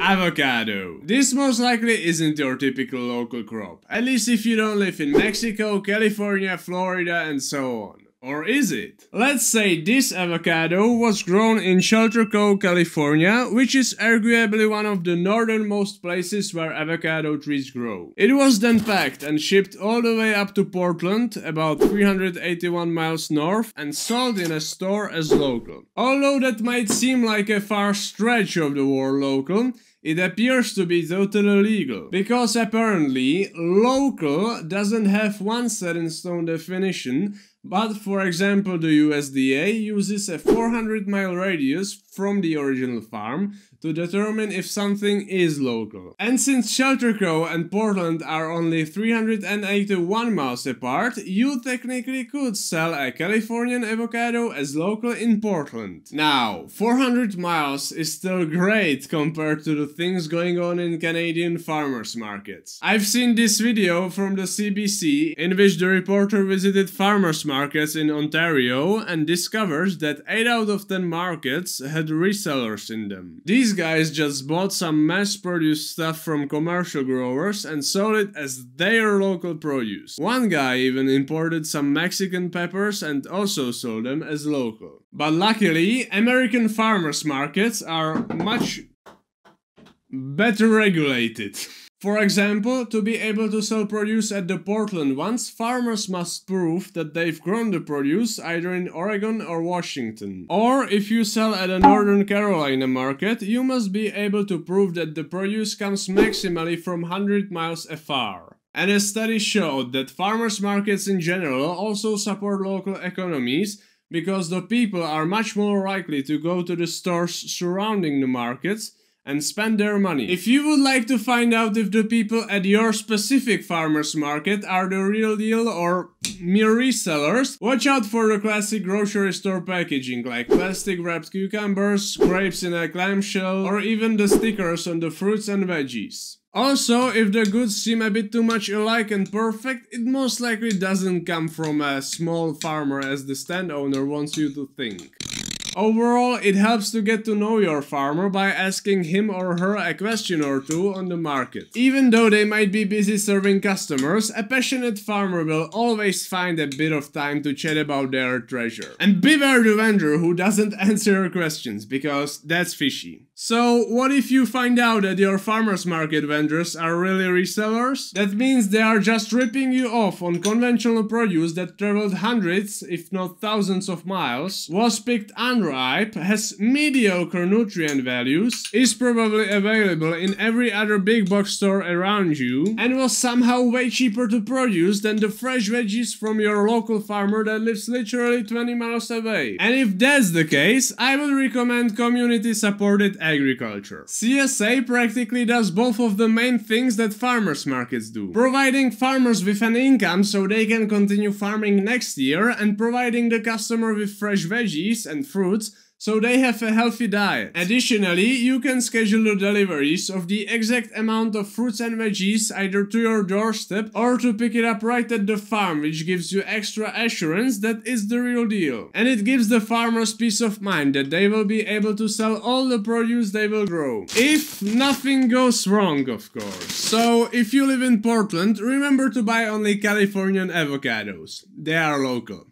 Avocado. This most likely isn't your typical local crop, at least if you don't live in Mexico, California, Florida and so on. Or is it? Let's say this avocado was grown in Shelter Cove, California, which is arguably one of the northernmost places where avocado trees grow. It was then packed and shipped all the way up to Portland, about 381 miles north, and sold in a store as local. Although that might seem like a far stretch of the word local, it appears to be totally legal, because apparently local doesn't have one set in stone definition, but for example the USDA uses a 400-mile radius from the original farm to determine if something is local. And since Shelter Cove and Portland are only 381 miles apart, you technically could sell a Californian avocado as local in Portland. Now, 400 miles is still great compared to the things going on in Canadian farmers markets. I've seen this video from the CBC in which the reporter visited farmers markets in Ontario and discovers that 8 out of 10 markets had resellers in them. These guys just bought some mass-produced stuff from commercial growers and sold it as their local produce. One guy even imported some Mexican peppers and also sold them as local. But luckily, American farmers markets are much better regulated. For example, to be able to sell produce at the Portland ones, farmers must prove that they've grown the produce either in Oregon or Washington. Or if you sell at a Northern Carolina market, you must be able to prove that the produce comes maximally from 100 miles afar. And a study showed that farmers markets in general also support local economies, because the people are much more likely to go to the stores surrounding the markets and spend their money. If you would like to find out if the people at your specific farmer's market are the real deal or mere resellers, watch out for the classic grocery store packaging like plastic wrapped cucumbers, grapes in a clamshell, or even the stickers on the fruits and veggies. Also, if the goods seem a bit too much alike and perfect, it most likely doesn't come from a small farmer as the stand owner wants you to think. Overall, it helps to get to know your farmer by asking him or her a question or two on the market. Even though they might be busy serving customers, a passionate farmer will always find a bit of time to chat about their treasure. And beware the vendor who doesn't answer your questions, because that's fishy. So, what if you find out that your farmer's market vendors are really resellers? That means they are just ripping you off on conventional produce that traveled hundreds, if not thousands of miles, was picked unripe, has mediocre nutrient values, is probably available in every other big box store around you, and was somehow way cheaper to produce than the fresh veggies from your local farmer that lives literally 20 miles away. And if that's the case, I would recommend community-supported agriculture. CSA practically does both of the main things that farmers markets do. Providing farmers with an income so they can continue farming next year, and providing the customer with fresh veggies and fruits so they have a healthy diet. Additionally, you can schedule the deliveries of the exact amount of fruits and veggies either to your doorstep or to pick it up right at the farm, which gives you extra assurance that it's the real deal. And it gives the farmers peace of mind that they will be able to sell all the produce they will grow. If nothing goes wrong, of course. So, if you live in Portland, remember to buy only Californian avocados. They are local.